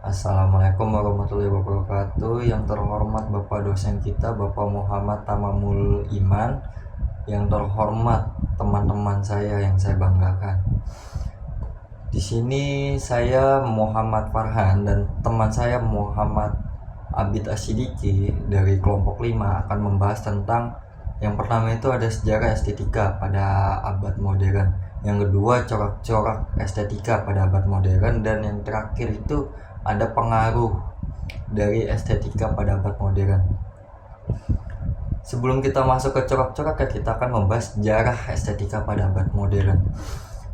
Assalamualaikum warahmatullahi wabarakatuh. Yang terhormat Bapak dosen kita, Bapak Muhammad Tamamul Iman. Yang terhormat teman-teman saya yang saya banggakan. Di sini saya Muhammad Farhan dan teman saya Muhammad Abid Asidiki dari kelompok 5 akan membahas tentang yang pertama itu ada sejarah estetika pada abad modern. Yang kedua corak-corak estetika pada abad modern, dan yang terakhir itu ada pengaruh dari estetika pada abad modern. Sebelum kita masuk ke corak-corak, kita akan membahas sejarah estetika pada abad modern.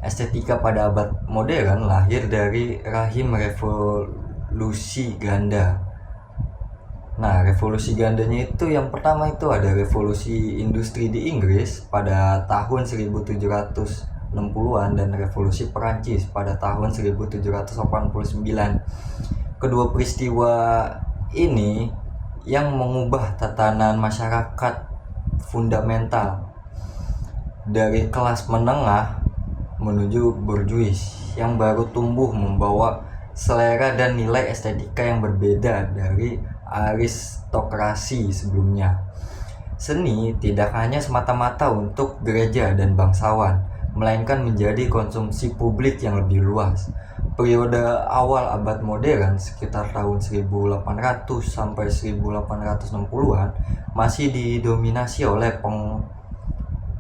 Estetika pada abad modern lahir dari rahim revolusi ganda. Nah, revolusi gandanya itu yang pertama itu ada revolusi industri di Inggris pada tahun 1760-an dan revolusi Perancis pada tahun 1789. Kedua peristiwa ini yang mengubah tatanan masyarakat fundamental dari kelas menengah menuju borjuis yang baru tumbuh, membawa selera dan nilai estetika yang berbeda dari aristokrasi sebelumnya. Seni tidak hanya semata-mata untuk gereja dan bangsawan, melainkan menjadi konsumsi publik yang lebih luas. Periode awal abad modern sekitar tahun 1800 sampai 1860-an masih didominasi oleh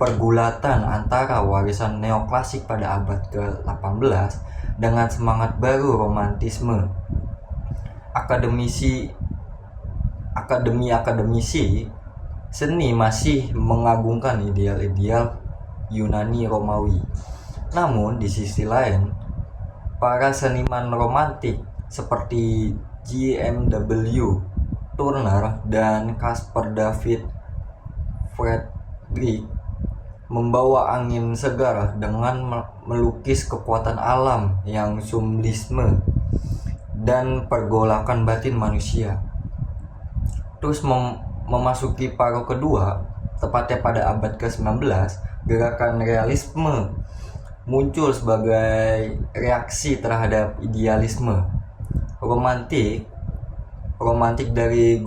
pergulatan antara warisan neoklasik pada abad ke-18 dengan semangat baru romantisme. Akademisi seni masih mengagungkan ideal-ideal Yunani Romawi. Namun di sisi lain, para seniman romantik seperti J.M.W. Turner dan Caspar David Friedrich membawa angin segar dengan melukis kekuatan alam yang symbolisme dan pergolakan batin manusia. Terus memasuki paruh kedua, tepatnya pada abad ke-19, gerakan realisme muncul sebagai reaksi terhadap idealisme romantik dari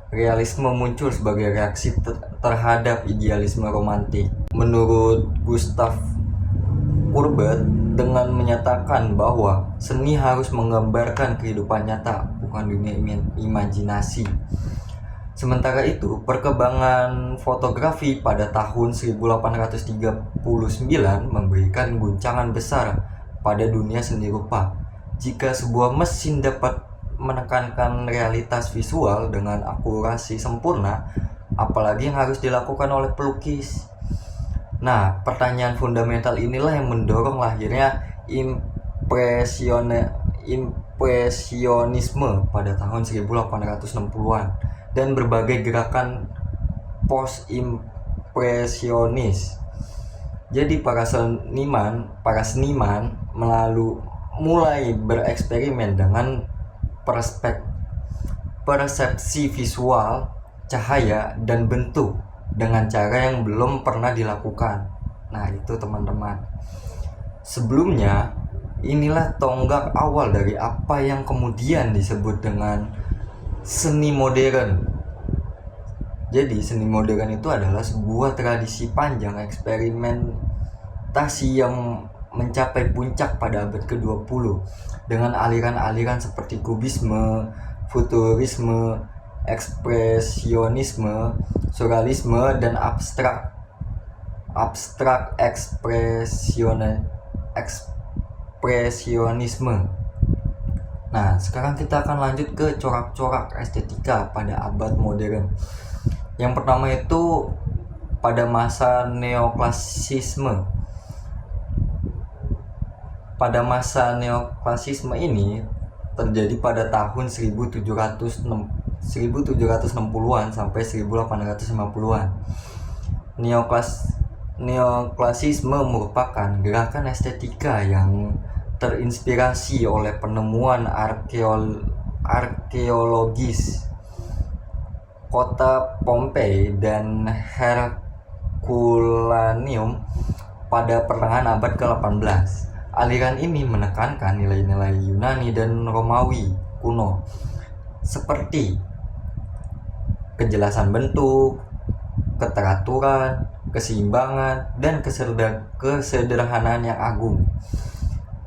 Realisme muncul sebagai reaksi terhadap idealisme romantik. Menurut Gustav Courbet, dengan menyatakan bahwa seni harus menggambarkan kehidupan nyata, bukan dunia imajinasi. Sementara itu, perkembangan fotografi pada tahun 1839 memberikan guncangan besar pada dunia seni rupa. Jika sebuah mesin dapat menekankan realitas visual dengan akurasi sempurna, apalagi yang harus dilakukan oleh pelukis. Nah, pertanyaan fundamental inilah yang mendorong lahirnya impresionisme pada tahun 1860-an dan berbagai gerakan post-impresionis. Jadi para seniman mulai bereksperimen dengan persepsi visual, cahaya, dan bentuk dengan cara yang belum pernah dilakukan. Nah, itu teman-teman. Sebelumnya, inilah tonggak awal dari apa yang kemudian disebut dengan seni modern. Jadi, seni modern itu adalah sebuah tradisi panjang eksperimentasi yang mencapai puncak pada abad ke-20 dengan aliran-aliran seperti kubisme, futurisme, ekspresionisme, surrealisme, dan abstrak ekspresionisme. Nah, sekarang kita akan lanjut ke corak-corak estetika pada abad modern. Yang pertama itu pada masa neoklasisme. Pada masa neoklasisme ini terjadi pada tahun 1760-an sampai 1850-an. Neoklasisme merupakan gerakan estetika yang terinspirasi oleh penemuan arkeologis kota Pompei dan Herculaneum pada pertengahan abad ke-18. Aliran ini menekankan nilai-nilai Yunani dan Romawi kuno seperti kejelasan bentuk, keteraturan, keseimbangan, dan kesederhanaan yang agung.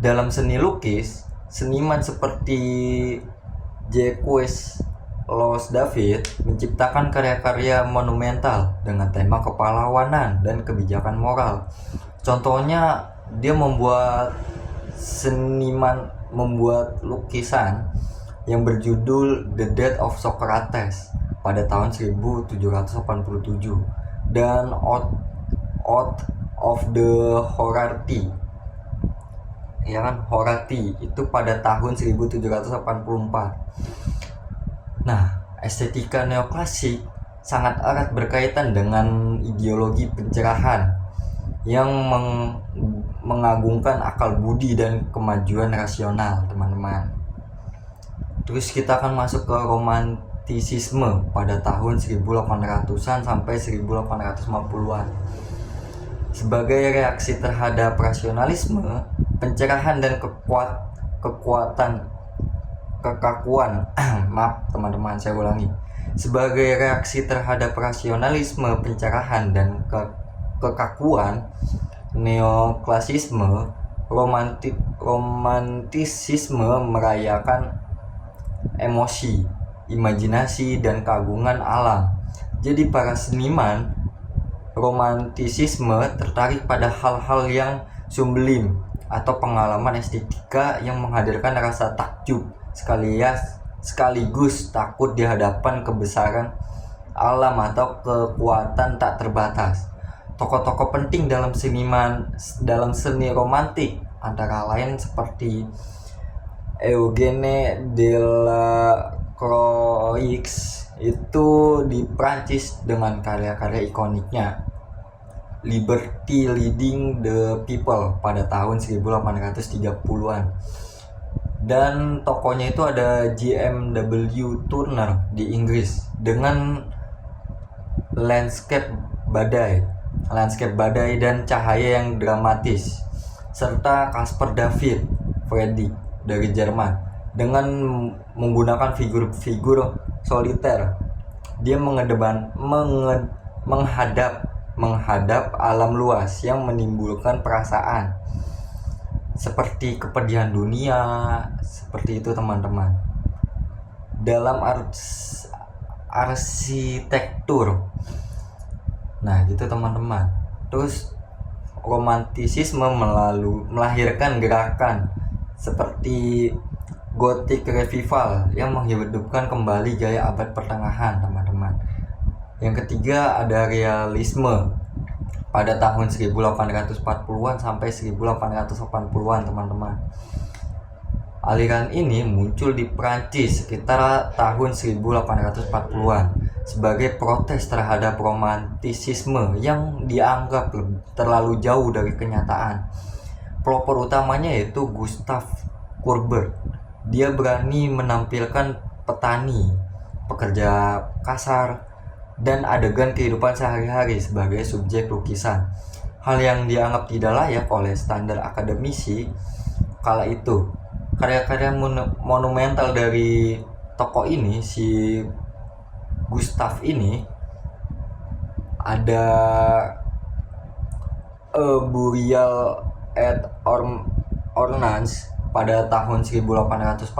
Dalam seni lukis, seniman seperti Jacques Louis David menciptakan karya-karya monumental dengan tema kepahlawanan dan kebijakan moral. Contohnya, dia membuat lukisan yang berjudul The Death of Socrates pada tahun 1787 dan Out of the Horati, ya kan, Horati itu pada tahun 1784. Nah, estetika neoklasik sangat erat berkaitan dengan ideologi pencerahan yang mengagungkan akal budi dan kemajuan rasional, teman-teman. Terus kita akan masuk ke romantisisme pada tahun 1800-an sampai 1850-an. Sebagai reaksi terhadap rasionalisme, pencerahan dan kekakuan maaf teman-teman, saya ulangi. Sebagai reaksi terhadap rasionalisme, pencerahan dan kekakuan, neoklasisme, romantisisme merayakan emosi, imajinasi, dan keagungan alam. Jadi para seniman romantisisme tertarik pada hal-hal yang sublime atau pengalaman estetika yang menghadirkan rasa takjub sekaligus takut di hadapan kebesaran alam atau kekuatan tak terbatas. Tokoh-tokoh penting dalam seni romantik antara lain seperti Eugène Delacroix itu di Prancis dengan karya-karya ikoniknya Liberty Leading the People pada tahun 1830-an. Dan tokohnya itu ada J.M.W. Turner di Inggris dengan landscape badai dan cahaya yang dramatis, serta Caspar David Friedrich dari Jerman dengan menggunakan figur-figur soliter. Dia menghadap alam luas yang menimbulkan perasaan seperti kepedihan dunia, seperti itu teman-teman. Dalam arsitektur, nah gitu teman-teman. Terus romantisisme melahirkan gerakan seperti Gothic Revival yang menghidupkan kembali gaya abad pertengahan, teman-teman. Yang ketiga ada realisme pada tahun 1840-an sampai 1880-an, teman-teman. Aliran ini muncul di Prancis sekitar tahun 1840-an sebagai protes terhadap romantisisme yang dianggap terlalu jauh dari kenyataan. Pelopor utamanya yaitu Gustav Courbet. Dia berani menampilkan petani, pekerja kasar, dan adegan kehidupan sehari-hari sebagai subjek lukisan. Hal yang dianggap tidak layak oleh standar akademisi kala itu. Karya-karya monumental dari tokoh ini, si Gustav ini, ada Burial et Ornans pada tahun 1849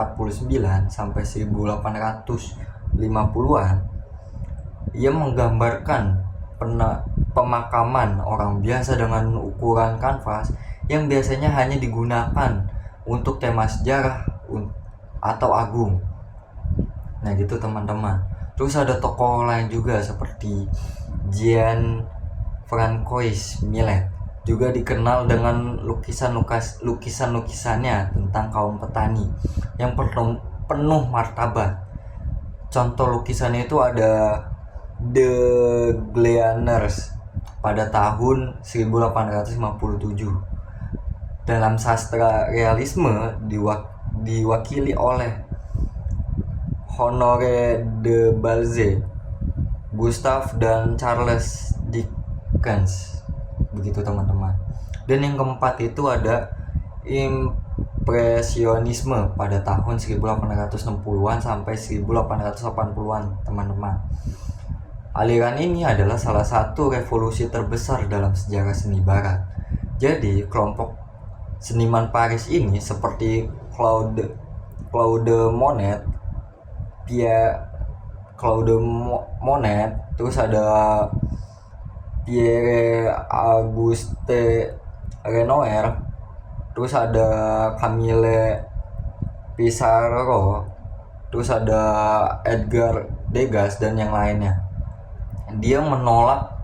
sampai 1850-an. Ia menggambarkan pemakaman orang biasa dengan ukuran kanvas yang biasanya hanya digunakan untuk tema sejarah atau agung. Nah gitu teman-teman. Terus ada tokoh lain juga seperti Jean Francois Millet, juga dikenal dengan lukisan-lukisannya tentang kaum petani yang penuh martabat. Contoh lukisannya itu ada The Gleaners pada tahun 1857. Dalam sastra realisme diwakili oleh Honoré de Balzac, Gustave dan Charles Dickens. Begitu teman-teman. Dan yang keempat itu ada impresionisme pada tahun 1860-an sampai 1880-an, teman-teman. Aliran ini adalah salah satu revolusi terbesar dalam sejarah seni barat. Jadi, kelompok seniman Paris ini seperti Claude Monet, terus ada Pierre Auguste Renoir, terus ada Camille Pissarro, terus ada Edgar Degas dan yang lainnya. Dia menolak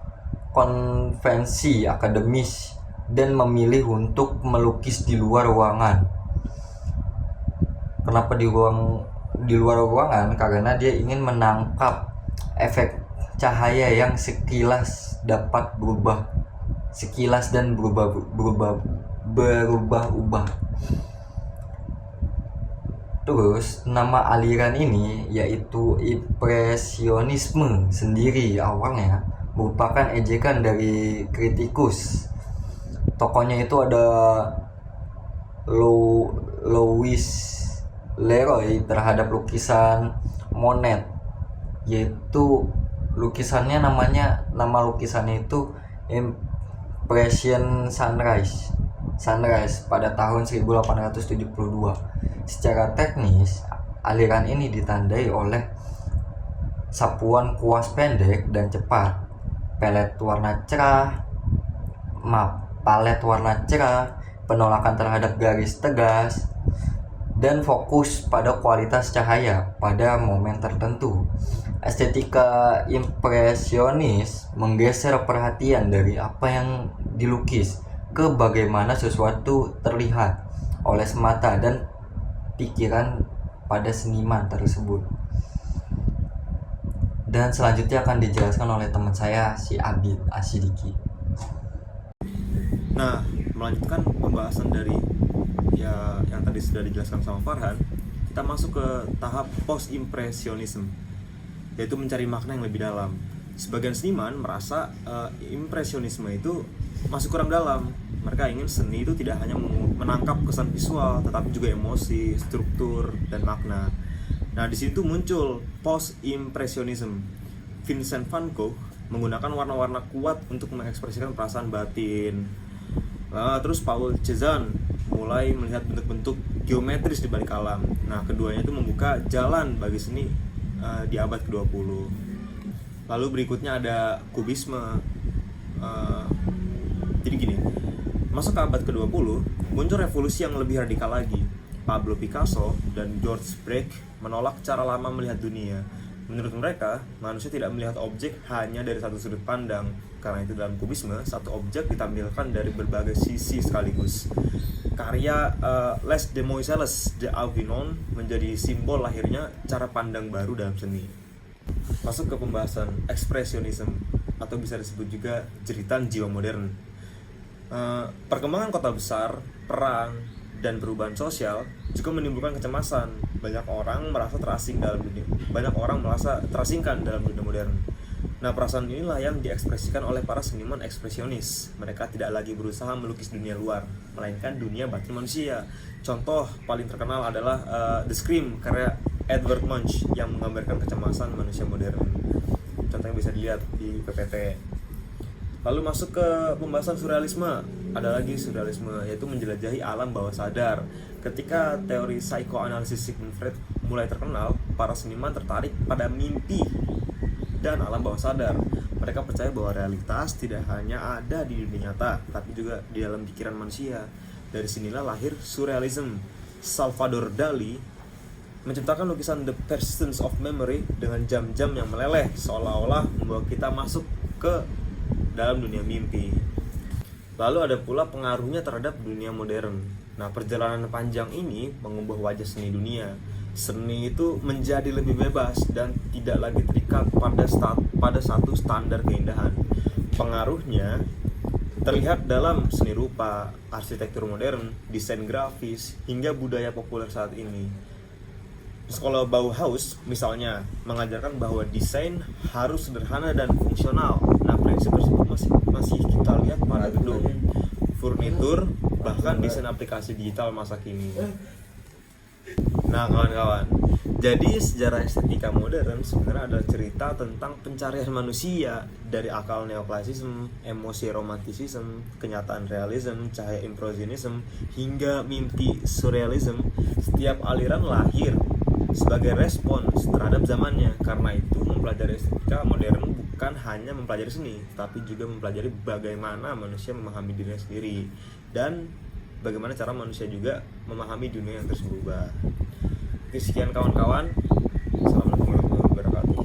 konvensi akademis dan memilih untuk melukis di luar ruangan. Kenapa di luar ruangan? Karena dia ingin menangkap efek cahaya yang sekilas dapat berubah dan berubah-ubah. Terus nama aliran ini yaitu impresionisme sendiri awalnya merupakan ejekan dari kritikus. Tokohnya itu ada Louis Leroy terhadap lukisan Monet, yaitu nama lukisannya itu Impression Sunrise pada tahun 1872. Secara teknis, aliran ini ditandai oleh sapuan kuas pendek dan cepat, palet warna cerah, penolakan terhadap garis tegas, dan fokus pada kualitas cahaya pada momen tertentu. Estetika impresionis menggeser perhatian dari apa yang dilukis ke bagaimana sesuatu terlihat oleh mata dan pikiran pada seniman tersebut. Dan selanjutnya akan dijelaskan oleh teman saya, si Abid Asidiki. Nah, melanjutkan pembahasan dari yang tadi sudah dijelaskan sama Farhan, kita masuk ke tahap post-impressionism, yaitu mencari makna yang lebih dalam. Sebagian seniman merasa impresionisme itu masih kurang dalam. Mereka ingin seni itu tidak hanya menangkap kesan visual, tetapi juga emosi, struktur, dan makna. Nah, di situ muncul post-impressionism. Vincent van Gogh menggunakan warna-warna kuat untuk mengekspresikan perasaan batin. Terus Paul Cézanne mulai melihat bentuk-bentuk geometris di balik alam. Nah, keduanya itu membuka jalan bagi seni di abad ke-20. Lalu berikutnya ada kubisme. Jadi gini, masuk ke abad ke-20, muncul revolusi yang lebih radikal lagi. Pablo Picasso dan George Braque menolak cara lama melihat dunia. Menurut mereka, manusia tidak melihat objek hanya dari satu sudut pandang. Karena itu dalam kubisme, satu objek ditampilkan dari berbagai sisi sekaligus. Karya Les Demoiselles d'Avignon menjadi simbol lahirnya cara pandang baru dalam seni. Masuk ke pembahasan ekspresionisme, atau bisa disebut juga jeritan jiwa modern. Perkembangan kota besar, perang, dan perubahan sosial juga menimbulkan kecemasan. Banyak orang merasa terasingkan dalam dunia modern. Nah, perasaan inilah yang diekspresikan oleh para seniman ekspresionis. Mereka tidak lagi berusaha melukis dunia luar, melainkan dunia batin manusia. Contoh paling terkenal adalah The Scream karya Edvard Munch yang menggambarkan kecemasan manusia modern. Contohnya bisa dilihat di PPT. Lalu masuk ke pembahasan surrealisme. Ada lagi surrealisme, yaitu menjelajahi alam bawah sadar. Ketika teori psikoanalisis Sigmund Freud mulai terkenal, para seniman tertarik pada mimpi dan alam bawah sadar. Mereka percaya bahwa realitas tidak hanya ada di dunia nyata, tapi juga di dalam pikiran manusia. Dari sinilah lahir surrealism. Salvador Dali menciptakan lukisan The Persistence of Memory dengan jam-jam yang meleleh, seolah-olah membawa kita masuk ke dalam dunia mimpi. Lalu ada pula pengaruhnya terhadap dunia modern. Nah, perjalanan panjang ini mengubah wajah seni dunia. Seni itu menjadi lebih bebas dan tidak lagi terikat pada satu standar keindahan. Pengaruhnya terlihat dalam seni rupa, arsitektur modern, desain grafis, hingga budaya populer saat ini. Sekolah Bauhaus misalnya mengajarkan bahwa desain harus sederhana dan fungsional. Nah, prinsip tersebut masih kita lihat pada gedung furnitur, bahkan desain aplikasi digital masa kini. Nah kawan-kawan, jadi sejarah estetika modern sebenarnya adalah cerita tentang pencarian manusia dari akal neoklasisme, emosi romantisisme, kenyataan realisme, cahaya impresionisme, hingga mimpi surrealisme. Setiap aliran lahir sebagai respons terhadap zamannya. Karena itu mempelajari estetika modern bukan hanya mempelajari seni, tapi juga mempelajari bagaimana manusia memahami dirinya sendiri dan bagaimana cara manusia juga memahami dunia yang terus berubah. Oke, sekian kawan-kawan. Assalamualaikum warahmatullahi wabarakatuh.